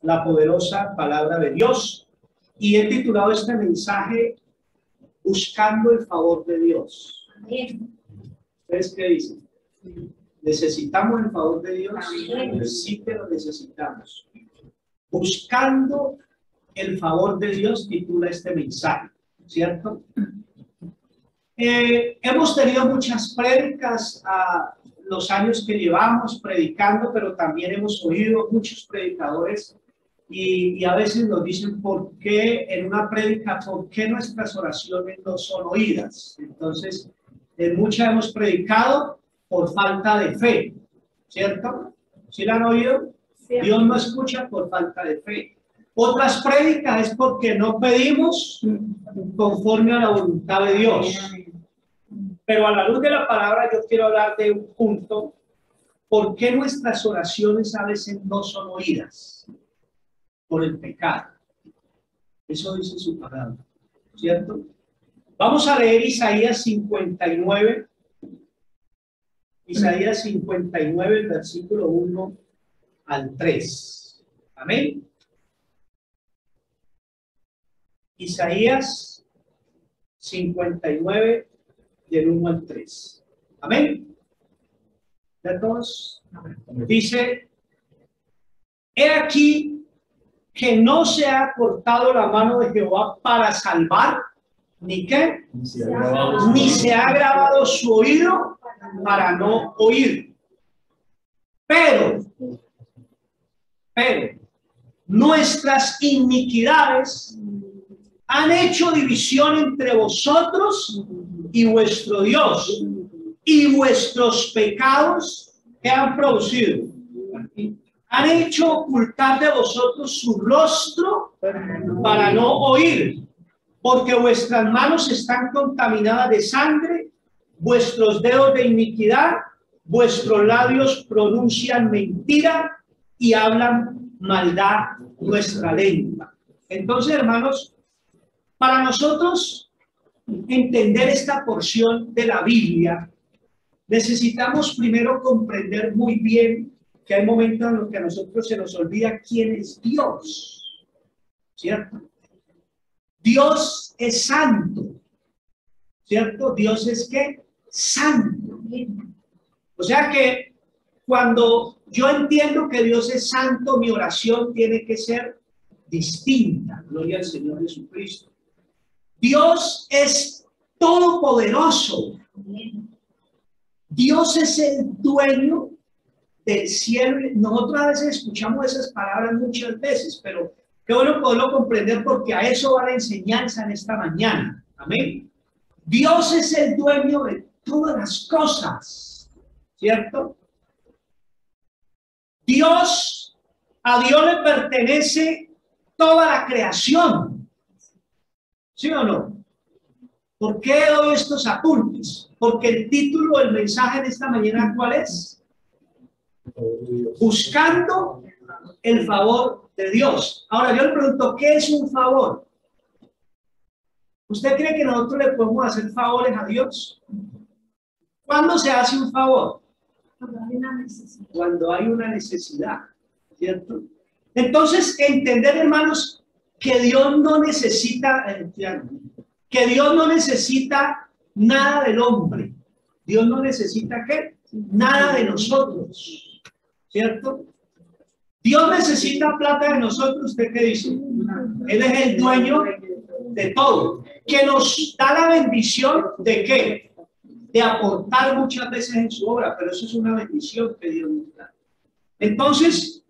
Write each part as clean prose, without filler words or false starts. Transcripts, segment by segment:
la poderosa palabra de Dios y he titulado este mensaje Buscando el favor de Dios. ¿Ustedes qué dicen? ¿Necesitamos el favor de Dios? Sí que lo necesitamos. Buscando el favor de Dios titula este mensaje, ¿cierto? Hemos tenido muchas prédicas a los años que llevamos predicando, pero también hemos oído muchos predicadores y a veces nos dicen por qué en una prédica, por qué nuestras oraciones no son oídas. Entonces, en muchas hemos predicado por falta de fe, ¿cierto? ¿Sí la han oído? Sí. Dios no escucha por falta de fe. Otras prédicas es porque no pedimos conforme a la voluntad de Dios. Pero a la luz de la palabra yo quiero hablar de un punto. ¿Por qué nuestras oraciones a veces no son oídas? Por el pecado. Eso dice su palabra, ¿cierto? Vamos a leer Isaías 59. Isaías 59, el versículo 1 al 3. Amén. Isaías 59, del 1 al 3. Amén. ¿De todos? Dice, he aquí que no se ha cortado la mano de Jehová para salvar, ni qué, ni se ha grabado su oído para no oír. Pero nuestras iniquidades han hecho división entre vosotros y vuestro Dios, y vuestros pecados que han producido han hecho ocultar de vosotros su rostro para no oír, porque vuestras manos están contaminadas de sangre, vuestros dedos de iniquidad, vuestros labios pronuncian mentira y hablan maldad nuestra lengua. Entonces, hermanos, para nosotros entender esta porción de la Biblia, necesitamos primero comprender muy bien que hay momentos en los que a nosotros se nos olvida quién es Dios, ¿cierto? Dios es santo, ¿cierto? Dios es ¿qué? Santo. O sea que cuando yo entiendo que Dios es santo, mi oración tiene que ser distinta. Gloria al Señor Jesucristo. Dios es todopoderoso. Dios es el dueño del cielo. Nosotros a veces escuchamos esas palabras muchas veces, pero qué bueno poderlo comprender porque a eso va la enseñanza en esta mañana. Amén. Dios es el dueño de todas las cosas, ¿cierto? A Dios le pertenece toda la creación, ¿sí o no? ¿Por qué doy estos apuntes? Porque el título del mensaje de esta mañana, ¿cuál es? Buscando el favor de Dios. Ahora yo le pregunto, ¿qué es un favor? ¿Usted cree que nosotros le podemos hacer favores a Dios? ¿Cuándo se hace un favor? Cuando hay una necesidad, ¿cierto? Entonces, entender, hermanos, que Dios no necesita nada del hombre. Dios no necesita ¿qué? Nada de nosotros. ¿Cierto? Dios necesita plata de nosotros. ¿Usted qué dice? Él es el dueño de todo. Que nos da la bendición de ¿qué? De aportar muchas veces en su obra. Pero eso es una bendición que Dios nos da. Entonces,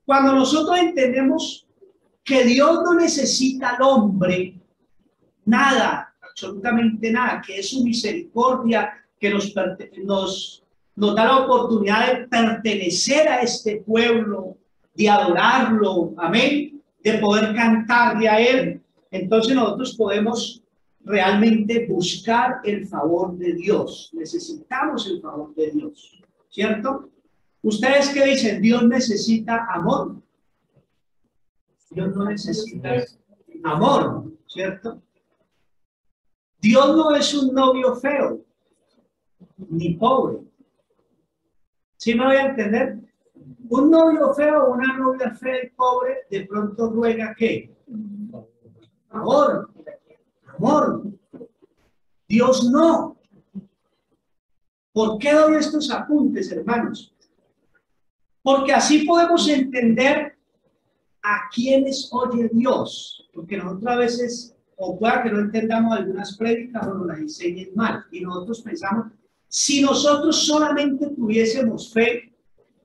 cuando nosotros entendemos que Dios no necesita al hombre nada, absolutamente nada, que es su misericordia que nos da la oportunidad de pertenecer a este pueblo, de adorarlo, amén, de poder cantarle a él, entonces nosotros podemos realmente buscar el favor de Dios. Necesitamos el favor de Dios, ¿cierto? ¿Ustedes qué dicen? ¿Dios necesita amor? Dios no necesita amor, ¿cierto? Dios no es un novio feo, ni pobre. ¿Sí me voy a entender? Un novio feo o una novia fea y pobre de pronto ruega ¿qué? Amor, amor. Dios no. ¿Por qué doy estos apuntes, hermanos? Porque así podemos entender a quienes oye Dios. Porque nosotros a veces, o pueda que no entendamos algunas prédicas o nos las enseñen mal. Y nosotros pensamos, si nosotros solamente tuviésemos fe,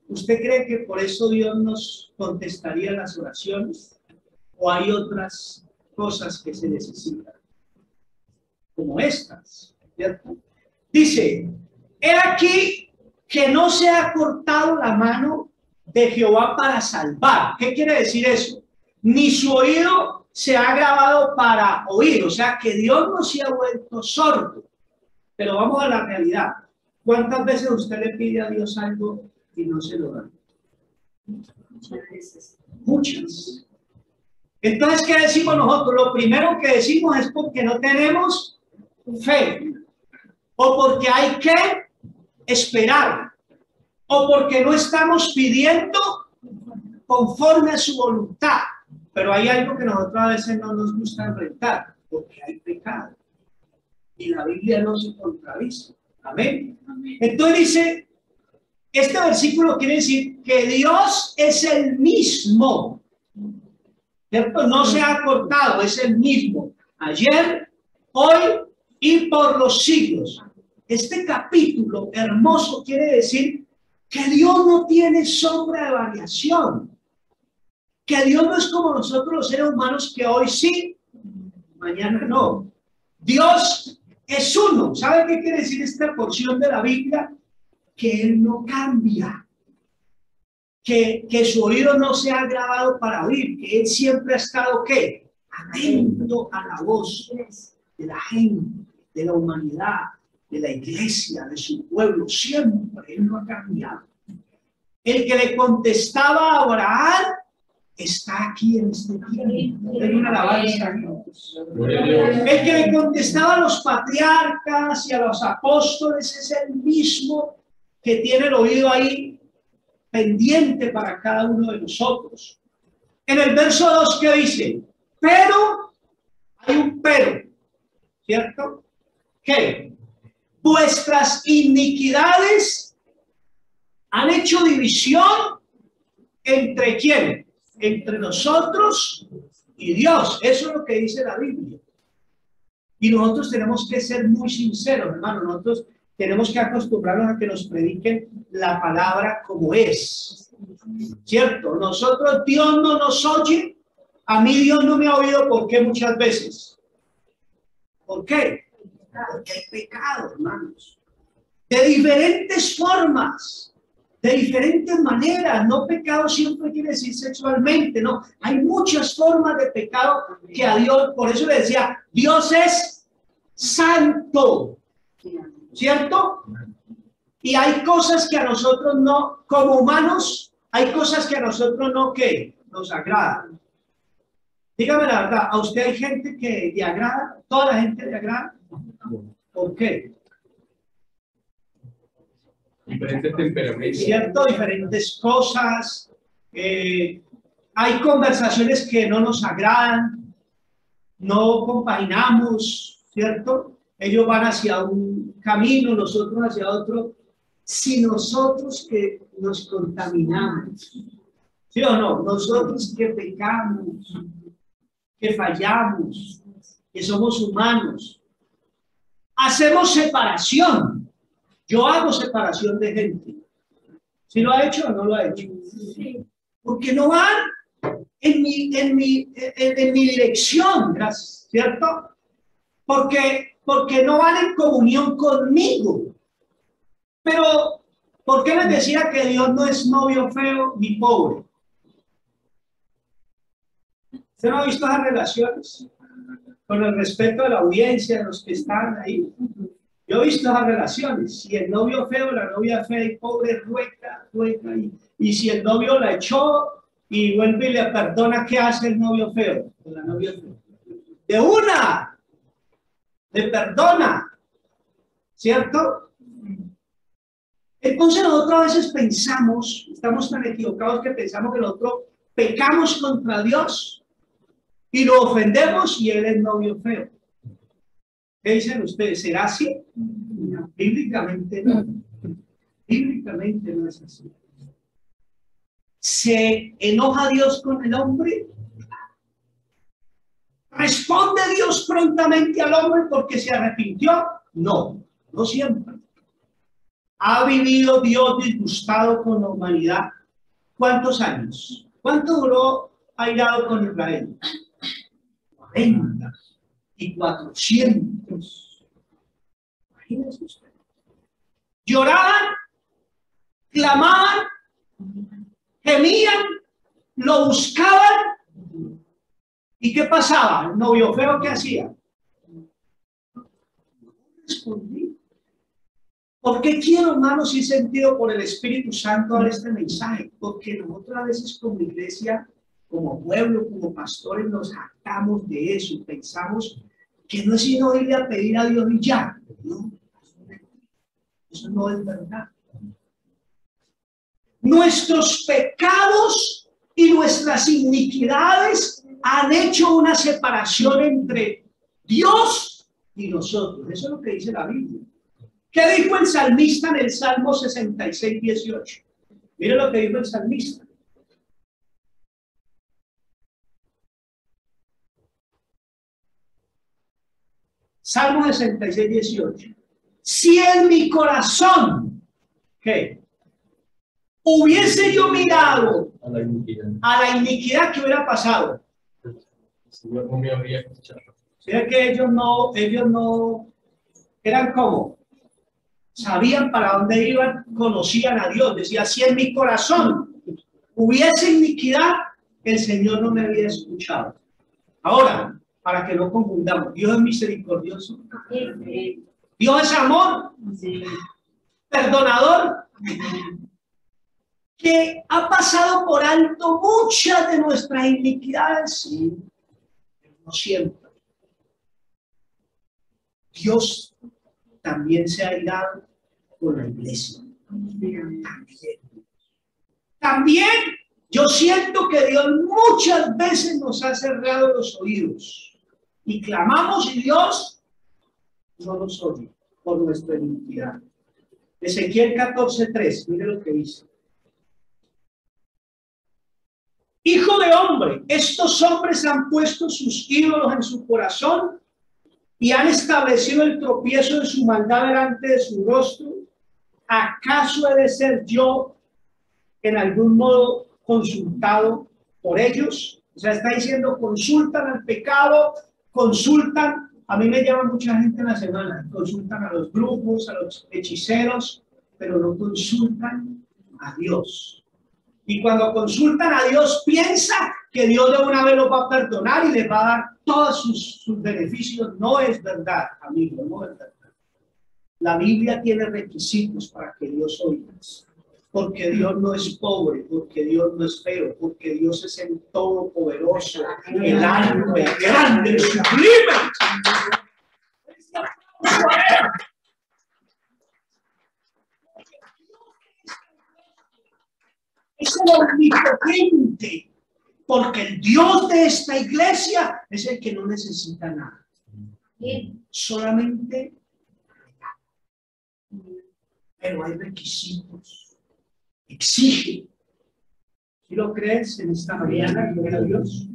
¿usted cree que por eso Dios nos contestaría las oraciones? ¿O hay otras cosas que se necesitan? Como estas, ¿cierto? Dice, he aquí que no se ha cortado la mano de Jehová para salvar. ¿Qué quiere decir eso? Ni su oído se ha grabado para oír, o sea que Dios no se ha vuelto sordo. Pero vamos a la realidad. ¿Cuántas veces usted le pide a Dios algo y no se lo da? Muchas veces. Muchas. Entonces, ¿qué decimos nosotros? Lo primero que decimos es porque no tenemos fe, o porque hay que esperar, o porque no estamos pidiendo conforme a su voluntad. Pero hay algo que nosotros a veces no nos gusta enfrentar, porque hay pecado. Y la Biblia no se contradice. Amén. Entonces dice, este versículo quiere decir que Dios es el mismo. ¿Cierto? No se ha cortado, es el mismo. Ayer, hoy y por los siglos. Este capítulo hermoso quiere decir que Dios no tiene sombra de variación. Que Dios no es como nosotros los seres humanos, que hoy sí, mañana no. Dios es uno. ¿Sabe qué quiere decir esta porción de la Biblia? Que Él no cambia. Que su oído no se ha grabado para oír. Que Él siempre ha estado, ¿qué? Atento a la voz de la gente, de la humanidad, de la iglesia, de su pueblo. Siempre Él no ha cambiado. El que le contestaba a Abraham está aquí en este tiempo. Es una alabanza a Dios. El que le contestaba a los patriarcas y a los apóstoles es el mismo que tiene el oído ahí pendiente para cada uno de nosotros. En el verso 2 que dice, pero, hay un pero, ¿cierto? ¿Qué? Vuestras iniquidades han hecho división ¿entre quién? Entre nosotros y Dios. Eso es lo que dice la Biblia. Y nosotros tenemos que ser muy sinceros, hermano. Nosotros tenemos que acostumbrarnos a que nos prediquen la palabra como es. ¿Cierto? Nosotros, Dios no nos oye. A mí Dios no me ha oído. ¿Por qué muchas veces? ¿Por qué? Porque hay pecado, hermanos. De diferentes formas. De diferentes maneras. No pecado siempre quiere decir sexualmente, no. Hay muchas formas de pecado que a Dios, por eso le decía, Dios es santo, ¿cierto? Y hay cosas que a nosotros no, como humanos, hay cosas que a nosotros no, que nos agradan. Dígame la verdad, ¿a usted hay gente que le agrada? ¿Toda la gente le agrada? ¿Por qué? Diferentes temperamentos. ¿Cierto? Diferentes cosas. Hay conversaciones que no nos agradan, no compaginamos, ¿cierto? Ellos van hacia un camino, nosotros hacia otro. Si nosotros que nos contaminamos, ¿sí o no? Nosotros que pecamos, que fallamos, que somos humanos, hacemos separación. Yo hago separación de gente. ¿Sí lo ha hecho o no lo ha hecho? Sí. Porque no van en mi dirección, gracias, ¿cierto? Porque no van en comunión conmigo. Pero, ¿por qué les decía que Dios no es novio feo ni pobre? ¿Usted no ha visto esas relaciones? Con el respeto de la audiencia, de los que están ahí. Yo he visto esas relaciones. Si el novio feo, la novia fea y pobre ruega. Y si el novio la echó y vuelve y le perdona, ¿qué hace el novio feo? Con la novia fea. De una, le perdona. ¿Cierto? Entonces nosotros a veces pensamos, estamos tan equivocados que pensamos que nosotros pecamos contra Dios y lo ofendemos y Él es novio feo. ¿Qué dicen ustedes? ¿Será así? No, bíblicamente no. Bíblicamente no es así. ¿Se enoja Dios con el hombre? ¿Responde Dios prontamente al hombre porque se arrepintió? No, no siempre. ¿Ha vivido Dios disgustado con la humanidad? ¿Cuántos años? ¿Cuánto duró airado con Israel? 40 y 400. Imagínense usted. Lloraban, clamaban, gemían, lo buscaban. ¿Y qué pasaba? ¿El novio feo qué hacía? No respondí. ¿Por qué quiero, hermanos, y sentido por el Espíritu Santo dar este mensaje? Porque nosotros a veces como iglesia, como pueblo, como pastores, nos jactamos de eso y pensamos que no es sino irle a pedir a Dios y ya. No, eso no es verdad. Nuestros pecados y nuestras iniquidades han hecho una separación entre Dios y nosotros. Eso es lo que dice la Biblia. ¿Qué dijo el salmista en el Salmo 66, 18? Mire lo que dijo el salmista. Salmo 66, 18. Si en mi corazón, ¿qué? Hubiese yo mirado a la iniquidad que hubiera pasado. No me habría escuchado. O sea que ellos no eran como, sabían para dónde iban, conocían a Dios. Decía, si en mi corazón hubiese iniquidad, el Señor no me había escuchado. Ahora, para que no confundamos, Dios es misericordioso. Dios es amor. Perdonador. Que ha pasado por alto muchas de nuestras iniquidades. Sí, no siempre. Dios también se ha airado con la iglesia. También yo siento que Dios muchas veces nos ha cerrado los oídos y clamamos y Dios no nos oye por nuestra iniquidad. Ezequiel 14:3, mire lo que dice. Hijo de hombre, estos hombres han puesto sus ídolos en su corazón y han establecido el tropiezo de su maldad delante de su rostro. ¿Acaso he de ser yo en algún modo consultado por ellos? O sea, está diciendo, consultan al pecado, consultan, a mí me llama mucha gente en la semana, consultan a los brujos, a los hechiceros, pero no consultan a Dios. Y cuando consultan a Dios, piensa que Dios de una vez los va a perdonar y les va a dar todos sus beneficios. No es verdad, amigo, no es verdad. La Biblia tiene requisitos para que Dios oiga. Porque Dios no es pobre, porque Dios no es feo, porque Dios es el todopoderoso, el alto, el grande, el sublime. Es el omnipotente, porque el Dios de esta iglesia es el que no necesita nada. Solamente, pero hay requisitos. Exige. ¿Sí lo crees en esta mañana? Gloria a Dios.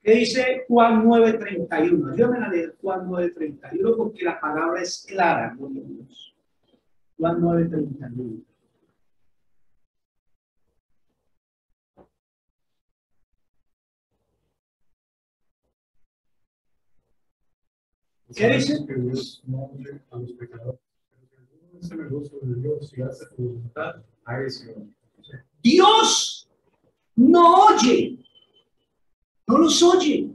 ¿Qué dice Juan 9:31? Yo me la leo Juan 9:31 porque la palabra es clara, gloria a Dios. Juan 9:31. ¿Qué dice? Que Dios no oye a los pecadores. Pero si alguno es temeroso de Dios y hace su voluntad, hágase. Dios no oye, no los oye.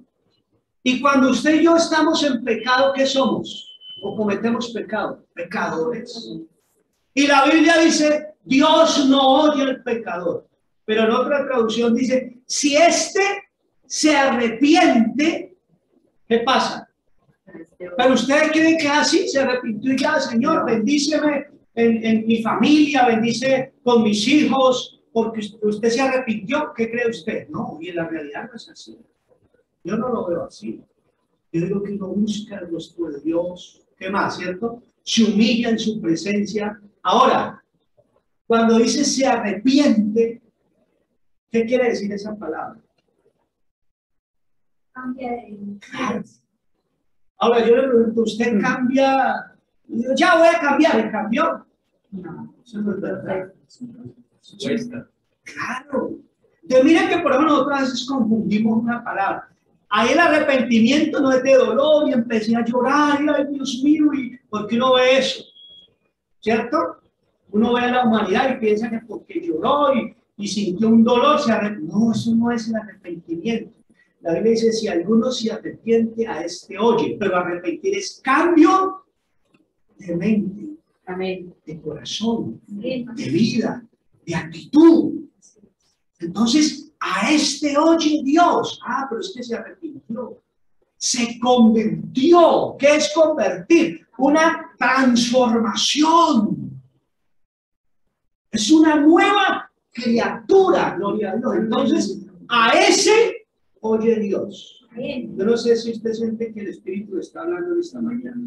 Y cuando usted y yo estamos en pecado, ¿qué somos? ¿O cometemos pecado? Pecadores. Y la Biblia dice, Dios no oye al pecador. Pero en otra traducción dice, si éste se arrepiente, ¿qué pasa? Pero ustedes creen que así se arrepintió y ya, Señor, bendíceme, en mi familia, bendice con mis hijos, porque usted se arrepintió. ¿Qué cree usted? No, y en la realidad no es así. Yo no lo veo así. Yo digo que uno busca el rostro de Dios. ¿Qué más, cierto? Se humilla en su presencia. Ahora, cuando dice se arrepiente, ¿qué quiere decir esa palabra? Claro. Ahora yo le pregunto, ¿usted cambia? Ya voy a cambiar, ¿me cambió? No, eso no es verdad. Claro. Entonces miren que por ejemplo nosotros a veces confundimos una palabra. Ahí el arrepentimiento no es de dolor y empecé a llorar y ay Dios mío, y ¿por qué uno ve eso? ¿Cierto? Uno ve a la humanidad y piensa que porque lloró y sintió un dolor se arrepintió. No, eso no es el arrepentimiento. La Biblia dice, si alguno se arrepiente, a este oye, pero arrepentir es cambio de mente, amén, de corazón, de vida, de actitud. Entonces, a este oye Dios. Ah, pero es que se arrepintió. Se convirtió. ¿Qué es convertir? Una transformación. Es una nueva criatura, gloria a Dios. Entonces, a ese oye Dios. Yo no sé si usted siente que el Espíritu está hablando de esta mañana.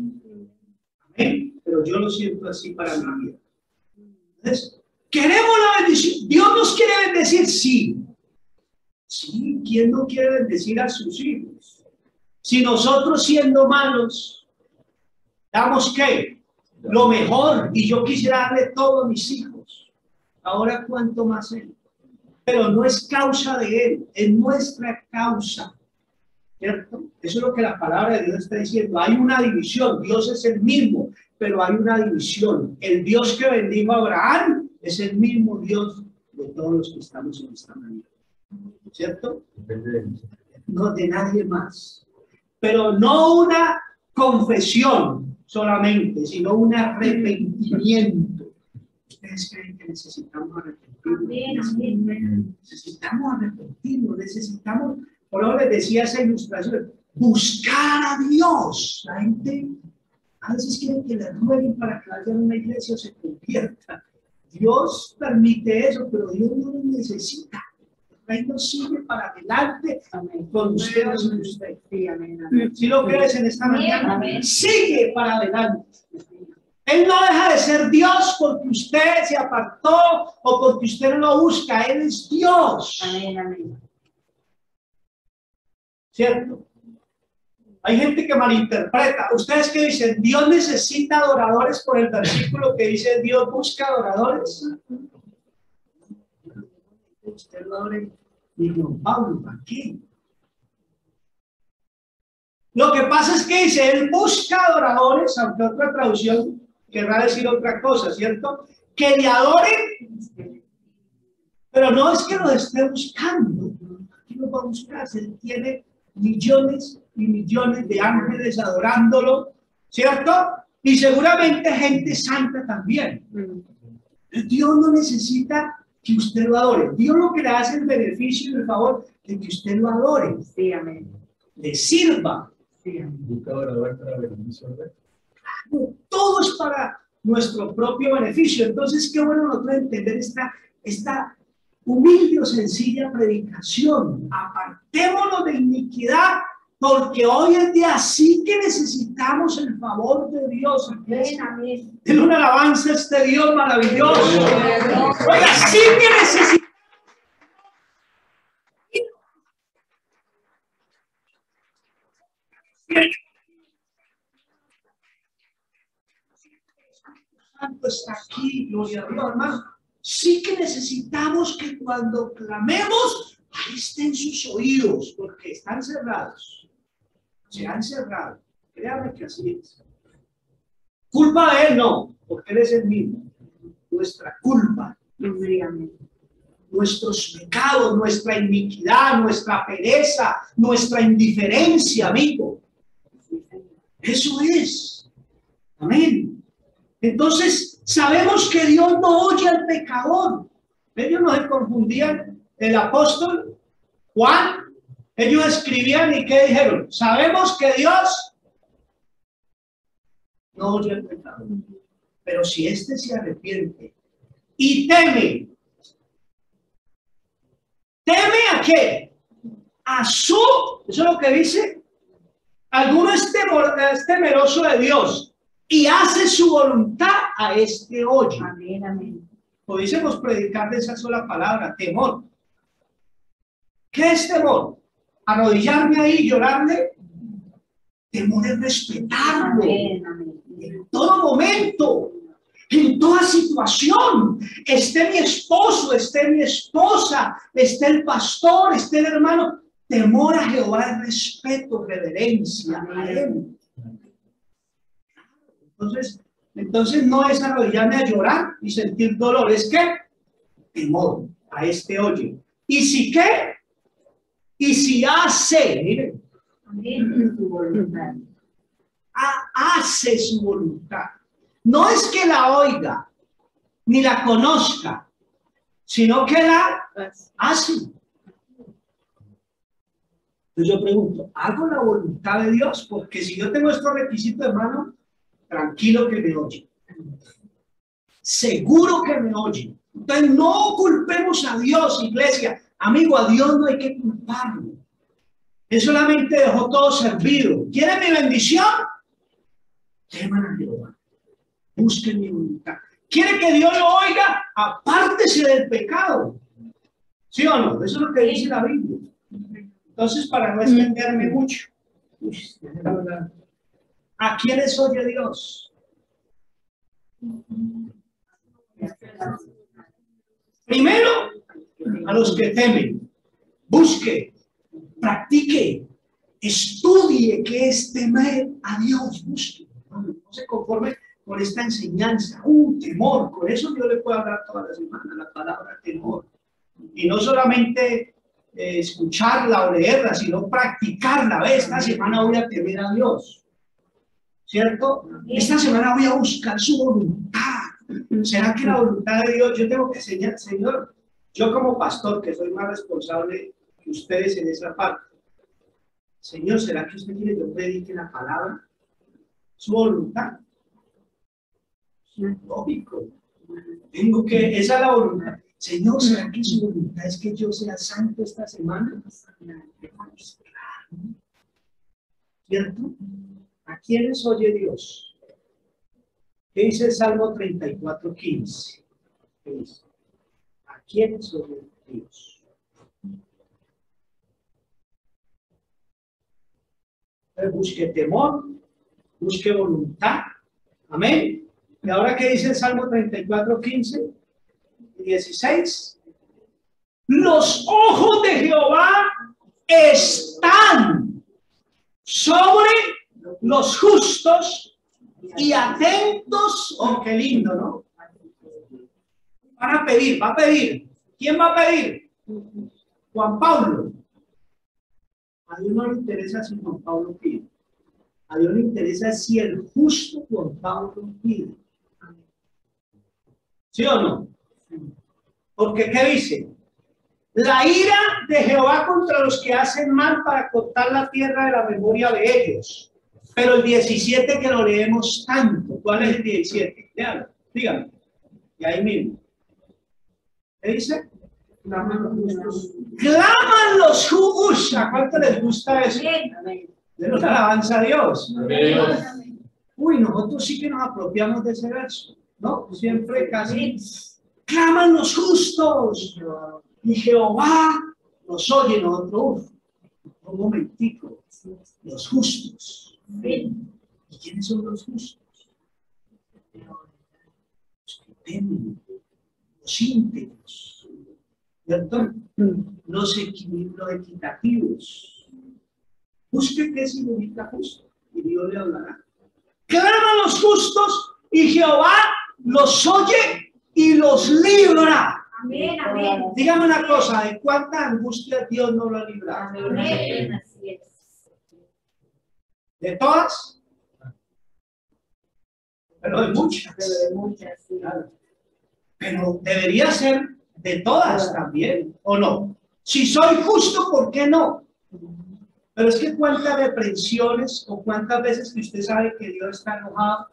Amén. Pero yo lo siento así para mi vida. Entonces, queremos la bendición. Dios nos quiere bendecir, sí. Sí, ¿quién no quiere bendecir a sus hijos? Si nosotros siendo malos, damos ¿qué? Lo mejor, y yo quisiera darle todo a mis hijos. Ahora, ¿cuánto más él? Pero no es causa de él, es nuestra causa. ¿Cierto? Eso es lo que la palabra de Dios está diciendo. Hay una división, Dios es el mismo, pero hay una división. El Dios que bendijo a Abraham es el mismo Dios de todos los que estamos en esta mañana. ¿Cierto? No de nadie más. Pero no una confesión solamente, sino un arrepentimiento. ¿Ustedes creen que necesitamos arrepentirnos? Necesitamos arrepentirnos, necesitamos, por lo que les decía esa ilustración, buscar a Dios. La gente a veces quiere que le rueguen para que vaya a una iglesia o se convierta. Dios permite eso, pero Dios no lo necesita. El reino sigue para adelante, amén, con ustedes y usted. Sí, amén, amén. ¿Sí lo crees en esta mañana? Amén. Sigue para adelante. Él no deja de ser Dios porque usted se apartó o porque usted no lo busca. Él es Dios. Amén, amén. ¿Cierto? Hay gente que malinterpreta. Ustedes que dicen, Dios necesita adoradores por el versículo que dice, Dios busca adoradores. Usted lo adore. Digo, Pablo, ¿para qué? Lo que pasa es que dice, él busca adoradores, aunque otra traducción querrá decir otra cosa, ¿cierto? Que le adoren, pero no es que lo esté buscando. ¿Qué lo va a buscar? Él tiene millones y millones de ángeles adorándolo, ¿cierto? Y seguramente gente santa también. Dios no necesita que usted lo adore. Dios lo que le hace el beneficio y el favor de que usted lo adore. Sí, amén. Le sirva. Sí, amén. Busca adorador para beneficio. Todo es para nuestro propio beneficio. Entonces, qué bueno nosotros entender esta humilde o sencilla predicación. Apartémonos de iniquidad, porque hoy en día sí que necesitamos el favor de Dios. Amén. En una alabanza a este Dios maravilloso. Oiga, sí que necesitamos. Santo está aquí, gloria a Dios, hermano. Sí que necesitamos que cuando clamemos, ahí estén sus oídos, porque están cerrados. Se han cerrado. Créame que así es. Culpa de él, no, porque él es el mismo. Nuestra culpa, nuestros pecados, nuestra iniquidad, nuestra pereza, nuestra indiferencia, amigo. Eso es. Amén. Entonces, sabemos que Dios no oye al pecador. Ellos no se confundían. El apóstol Juan, ellos escribían y ¿qué dijeron? Sabemos que Dios no oye al pecador. Pero si éste se arrepiente y teme, ¿teme a qué? A su, eso es lo que dice, alguno es temeroso de Dios y hace su voluntad, a este oye. Amén, amén. Pudiésemos predicar de esa sola palabra, temor. ¿Qué es temor? Arrodillarme ahí y llorarle. Temor es respetarlo. Amén, amén. En todo momento, en toda situación, esté mi esposo, esté mi esposa, esté el pastor, esté el hermano. Temor a Jehová es respeto, reverencia a él. Entonces no es arrodillarme a llorar y sentir dolor, es que temor a este oye. ¿Y si qué? Y si hace, miren, Amén, tu voluntad. hace su voluntad. No es que la oiga, ni la conozca, sino que la hace. Entonces yo pregunto, ¿hago la voluntad de Dios? Porque si yo tengo estos requisitos, hermano, tranquilo que me oye. Seguro que me oye. Entonces no culpemos a Dios, iglesia. Amigo, a Dios no hay que culparlo. Él solamente dejó todo servido. ¿Quieren mi bendición? Teman a Jehová. Busquen mi voluntad. ¿Quiere que Dios lo oiga? Apártese del pecado. ¿Sí o no? Eso es lo que dice la Biblia. Entonces, para no extenderme mucho, ¿a quiénes oye Dios? Primero, a los que temen. Busque, practique, estudie qué es temer a Dios. Busque. No se conforme con esta enseñanza. Temor. Con eso yo le puedo hablar toda la semana, la palabra temor. Y no solamente escucharla o leerla, sino practicarla. Esta semana voy a temer a Dios, ¿cierto? Esta semana voy a buscar su voluntad. ¿Será que la voluntad de Dios, yo tengo que enseñar, Señor, yo como pastor, que soy más responsable que ustedes en esa parte, Señor, ¿será que usted quiere que yo predique la palabra? Su voluntad. Lógico. Tengo que, esa es la voluntad. Señor, ¿será que su voluntad es que yo sea santo esta semana? ¿Cierto? ¿A quiénes oye Dios? ¿Qué dice el Salmo 34:15? ¿Qué dice? ¿A quiénes oye Dios? Busque temor, busque voluntad. Amén. ¿Y ahora qué dice el Salmo 34:15? 16. Los ojos de Jehová están sobre los justos y atentos. Oh, qué lindo, ¿no? Van a pedir, va a pedir. ¿Quién va a pedir? Juan Pablo. A Dios no le interesa si Juan Pablo pide. A Dios le interesa si el justo Juan Pablo pide. ¿Sí o no? Porque ¿qué dice? La ira de Jehová contra los que hacen mal para cortar la tierra de la memoria de ellos. Pero el 17 que lo leemos tanto. ¿Cuál es el 17? Dígame. Y ahí mismo. ¿Qué dice? Claman los justos. ¿A cuánto les gusta eso? De los alabanza a Dios. Uy, nosotros sí que nos apropiamos de ese verso, ¿no? Siempre casi. Claman los justos y Jehová los oye. Nosotros, un momentico, los justos. ¿Y quiénes son los justos? Los que temen, los íntegros, ¿cierto? Los equitativos. Busque qué significa justo y Dios le hablará. Claman los justos y Jehová los oye y los libra. Amén, amén. Dígame una cosa, ¿de cuánta angustia Dios no lo ha librado? Amén. Así es. ¿De todas? Pero de muchas. Pero de muchas, sí. Claro. Pero debería ser de todas también, ¿o no? Si soy justo, ¿por qué no? Pero es que cuántas reprensiones o cuántas veces que usted sabe que Dios está enojado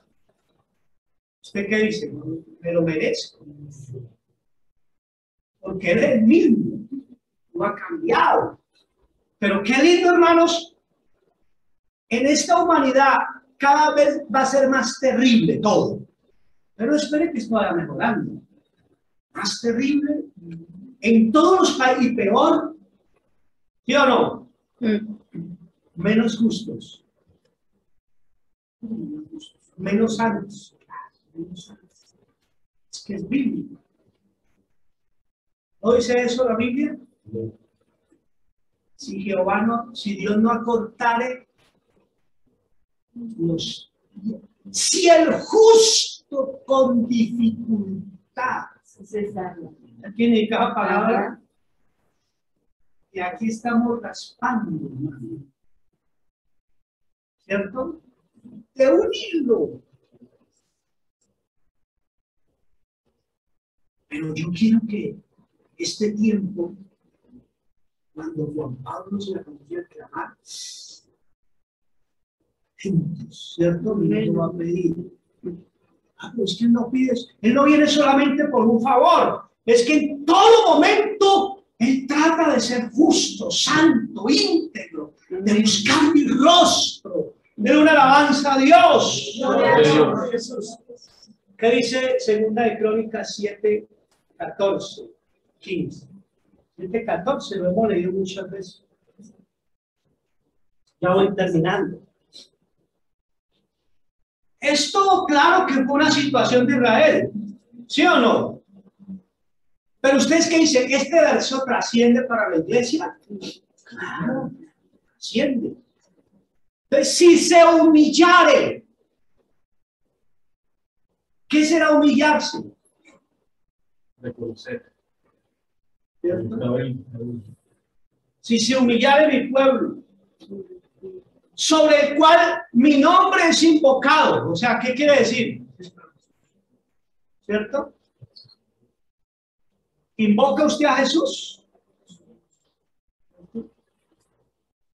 ¿Usted qué dice? Me lo merezco. Porque Él es el mismo, no ha cambiado. Pero qué lindo, hermanos, en esta humanidad cada vez va a ser más terrible todo. Pero espere que esto vaya mejorando. Más terrible en todos los países y peor, ¿sí o no? Menos justos. Menos santos. Es que es bíblico. ¿No dice eso la Biblia? Si Dios no acortare si el justo con dificultad. Aquí en cada palabra. Y aquí estamos raspando, hermano. ¿Cierto? De un hilo. Pero yo quiero que este tiempo, cuando Juan Pablo se la comenzó a clamar, ¿cierto? Y lo va a pedir. Pero es que él no pide, él no viene solamente por un favor, es que en todo momento él trata de ser justo, santo, íntegro, de buscar mi rostro, de una alabanza a Dios. Gloria a Dios. ¿Qué dice Segunda de Crónicas 7, 14, 15? 7, 14, lo hemos leído muchas veces. Ya voy terminando. Esto, claro que fue una situación de Israel, ¿sí o no? Pero ustedes qué dicen, ¿este verso trasciende para la iglesia? Claro, trasciende. Entonces, si se humillare, ¿qué será humillarse? Reconocer. ¿Cierto? Si se humillare mi pueblo, sobre el cual mi nombre es invocado. O sea, ¿qué quiere decir? ¿Cierto? ¿Invoca usted a Jesús?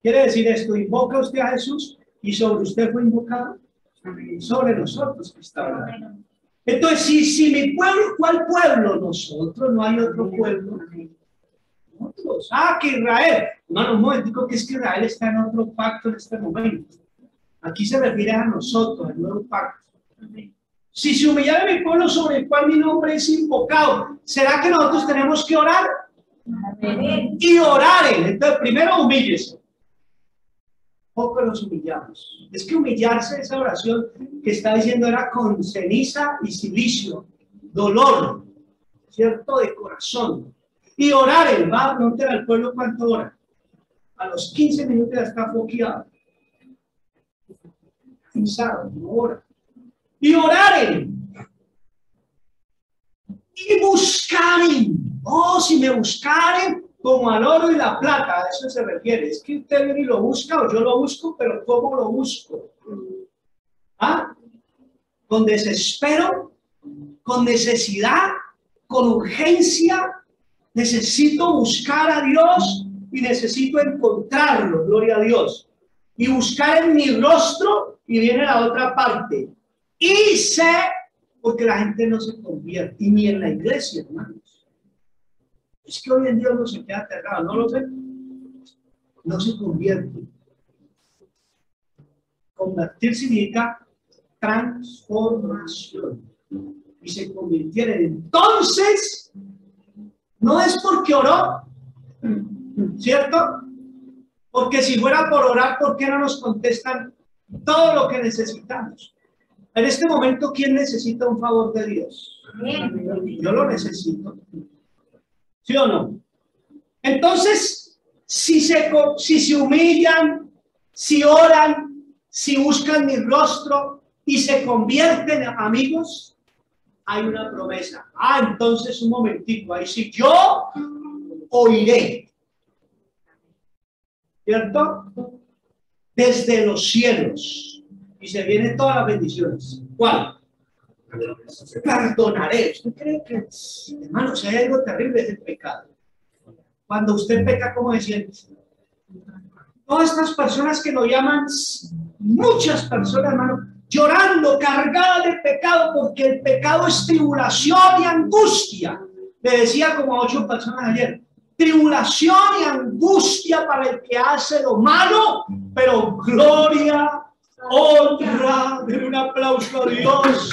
¿Quiere decir esto? ¿Invoca usted a Jesús y sobre usted fue invocado? Sobre nosotros que está hablando. Entonces, si mi pueblo, ¿cuál pueblo? Nosotros, no hay otro pueblo. Nosotros. Que Israel. No, un momentico, que es que Israel está en otro pacto en este momento. Aquí se refiere a nosotros, el nuevo pacto. Si se humillara mi pueblo sobre el cual mi nombre es invocado, ¿será que nosotros tenemos que orar? Y orar. Entonces, primero humíllese. Poco nos humillamos. Es que humillarse, esa oración que está diciendo, era con ceniza y silicio, dolor, ¿cierto? De corazón. Y orar, va a preguntar al pueblo cuánto ora. A los 15 minutos ya está foqueado. Cansado, no ora. Y oraren. Y buscaren. Oh, si me buscaren como al oro y la plata, a eso se refiere. Es que usted viene y lo busca o yo lo busco, pero ¿cómo lo busco? Con desespero, con necesidad, con urgencia. Necesito buscar a Dios y necesito encontrarlo, gloria a Dios. Y buscar en mi rostro, y viene la otra parte. Y sé, porque la gente no se convierte, y ni en la iglesia, hermanos. Es que hoy en día uno se queda aterrado, ¿no lo ven? No se convierte. Convertir significa transformación. Y se convirtieron. Entonces, no es porque oró, ¿cierto? Porque si fuera por orar, ¿por qué no nos contestan todo lo que necesitamos? En este momento, ¿quién necesita un favor de Dios? Yo lo necesito. ¿Sí o no? Entonces, si se humillan, si oran, si buscan mi rostro y se convierten en amigos, hay una promesa. Entonces un momentico, ahí sí, yo oiré. ¿Cierto? Desde los cielos. Y se vienen todas las bendiciones. ¿Cuál? Perdonaré. ¿Usted cree que, hermano, si hay algo terrible es el pecado? Cuando usted peca, ¿cómo se siente? Todas estas personas que lo llaman, muchas personas, hermano, llorando, cargada de pecado, porque el pecado es tribulación y angustia. Le decía como a 8 personas ayer, tribulación y angustia para el que hace lo malo, pero gloria, honra. Denle un aplauso a Dios.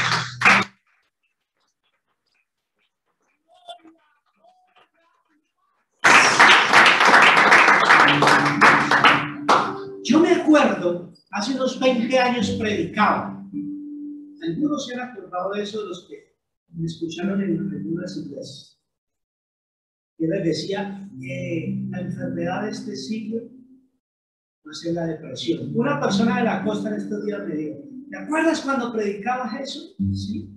Yo me acuerdo, hace unos 20 años predicaba. Algunos se han acordado de eso, los que me escucharon en algunas iglesias. Yo les decía que la enfermedad de este siglo va a ser la depresión. Una persona de la costa en estos días me dijo, ¿te acuerdas cuando predicabas eso? Sí.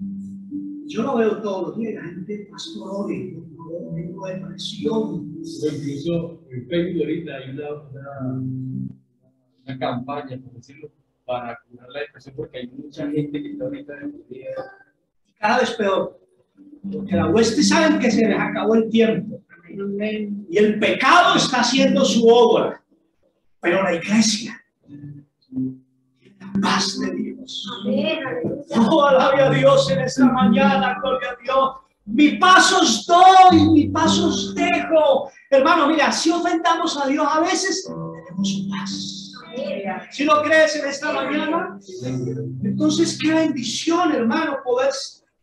Yo lo veo todos los días, la gente pastor, tengo depresión. Incluso en Facebook ahorita hay una campaña, por decirlo, para curar la depresión, porque hay mucha gente que está ahorita deprimida. Cada vez peor, porque la hueste saben que se les acabó el tiempo y el pecado está haciendo su obra, pero la iglesia, la paz de Dios. Oh, alabe a Dios en esta mañana, gloria a Dios. Mi paso os doy, mi paso os dejo. Hermano, mira, si ofendamos a Dios a veces, tenemos su paz. Si lo crees en esta mañana, entonces qué bendición, hermano, poder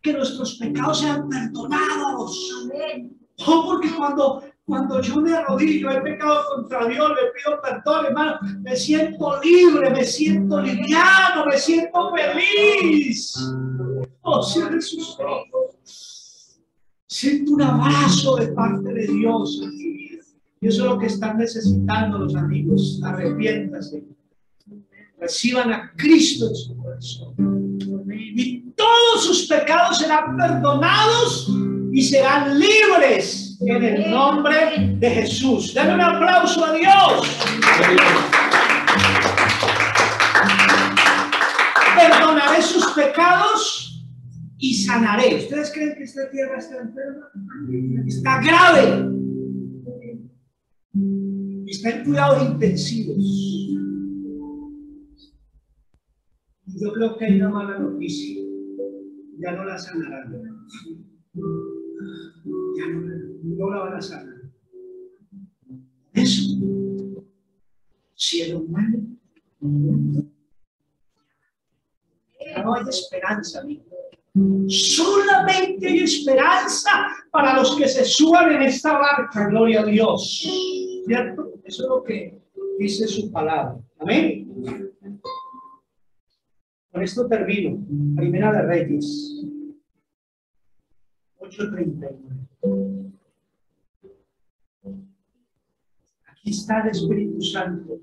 que nuestros pecados sean perdonados. Oh, porque cuando yo me arrodillo, he pecado contra Dios, le pido perdón, hermano, me siento libre, me siento liviano, me siento feliz. Oh, cierre sus ojos. Siento un abrazo de parte de Dios en mi vida. Y eso es lo que están necesitando los amigos. Arrepiéntanse. Reciban a Cristo en su corazón. Y todos sus pecados serán perdonados y serán libres en el nombre de Jesús. Denle un aplauso a Dios. Perdonaré sus pecados y sanaré. ¿Ustedes creen que esta tierra está enferma? Está grave. Está en cuidados intensivos. Yo creo que hay una mala noticia. Ya no la sanarán. Ya no la van a sanar. Eso, cielo humano, ya no hay esperanza, amigo. Solamente hay esperanza para los que se suban en esta barca, gloria a Dios. ¿Cierto? Eso es lo que dice su palabra. Amén. Con esto termino. Primera de Reyes 8:39. Aquí está el Espíritu Santo.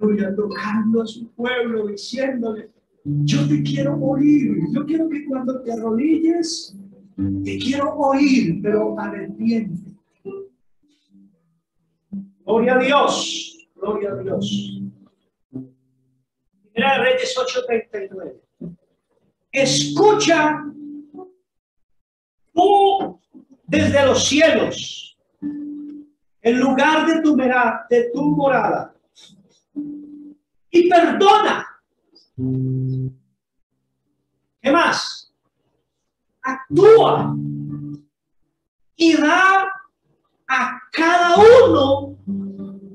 Aleluya, tocando a su pueblo, diciéndole, yo te quiero oír. Yo quiero que cuando te arrodilles, te quiero oír, pero arrepiente. Gloria a Dios. Gloria a Dios. Primera de Reyes 8:39. Escucha tú desde los cielos, en lugar de tu morada, y perdona. ¿Qué más? Actúa y da a cada uno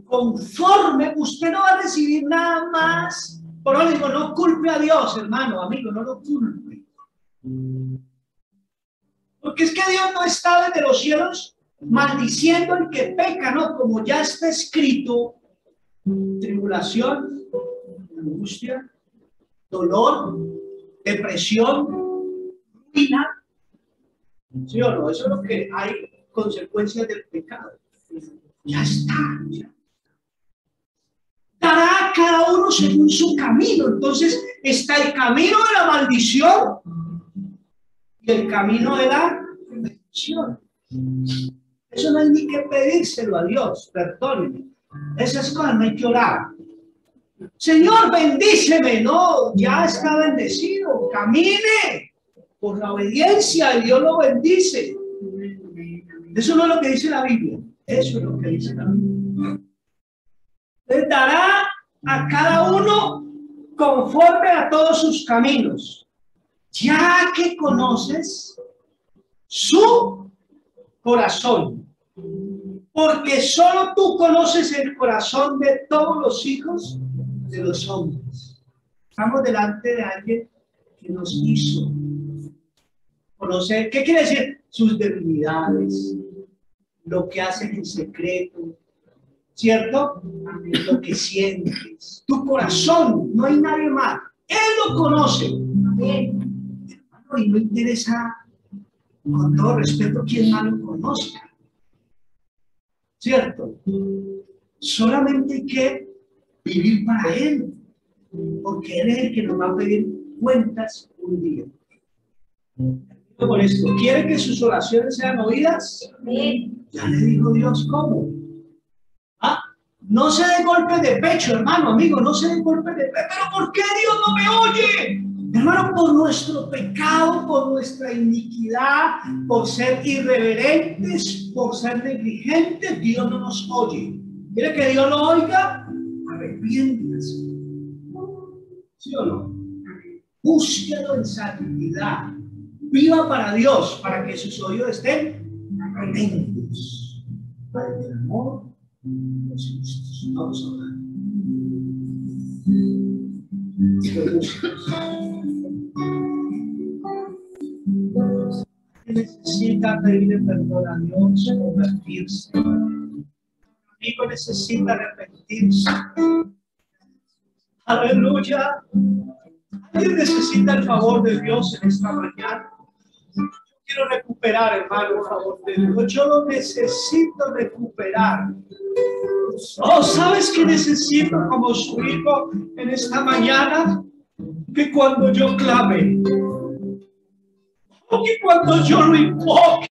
conforme. Usted no va a recibir nada más. Por eso digo, no culpe a Dios, hermano, amigo, no lo culpe. Porque es que Dios no está desde los cielos maldiciendo al que peca, no, como ya está escrito, tribulación, angustia, dolor, depresión, ruina. ¿Sí o no? Eso es lo que hay, consecuencias del pecado. Ya está. Ya. Dará a cada uno según su camino. Entonces está el camino de la maldición y el camino de la bendición. Eso no hay ni que pedírselo a Dios, perdóneme. Esas cosas no hay que orar. Señor, bendíceme. No, ya está bendecido. Camine por la obediencia y Dios lo bendice. Eso no es lo que dice la Biblia. Eso es lo que dice la Biblia. Les dará a cada uno conforme a todos sus caminos, ya que conoces su corazón, porque solo tú conoces el corazón de todos los hijos de los hombres. Estamos delante de alguien que nos hizo conocer. ¿Qué quiere decir? Sus debilidades, lo que hacen en secreto, ¿cierto? Lo que sientes, tu corazón, no hay nadie más. Él lo conoce. Hermano, y no interesa, con todo respeto, quién más lo conozca, ¿cierto? Solamente hay que vivir para Él, porque Él es el que nos va a pedir cuentas un día. Con esto, ¿quiere que sus oraciones sean oídas? Ya le dijo Dios cómo. No se dé golpes de pecho, hermano, amigo, no se dé golpes de pecho. ¿Pero por qué Dios no me oye? Hermano, por nuestro pecado, por nuestra iniquidad, por ser irreverentes, por ser negligentes, Dios no nos oye. ¿Quiere que Dios lo oiga? Arrepiéntase. ¿Sí o no? Búsquelo en santidad. Viva para Dios, para que sus oídos estén atentos al amor. Vamos a orar. Necesita pedirle perdón a Dios, convertirse. El amigo necesita arrepentirse. Aleluya. Alguien necesita el favor de Dios en esta mañana. Quiero recuperar, hermano, el favor de Dios. Yo lo necesito recuperar. Oh, ¿sabes qué necesito como su hijo en esta mañana? Que cuando yo clame, o que cuando yo lo invoque,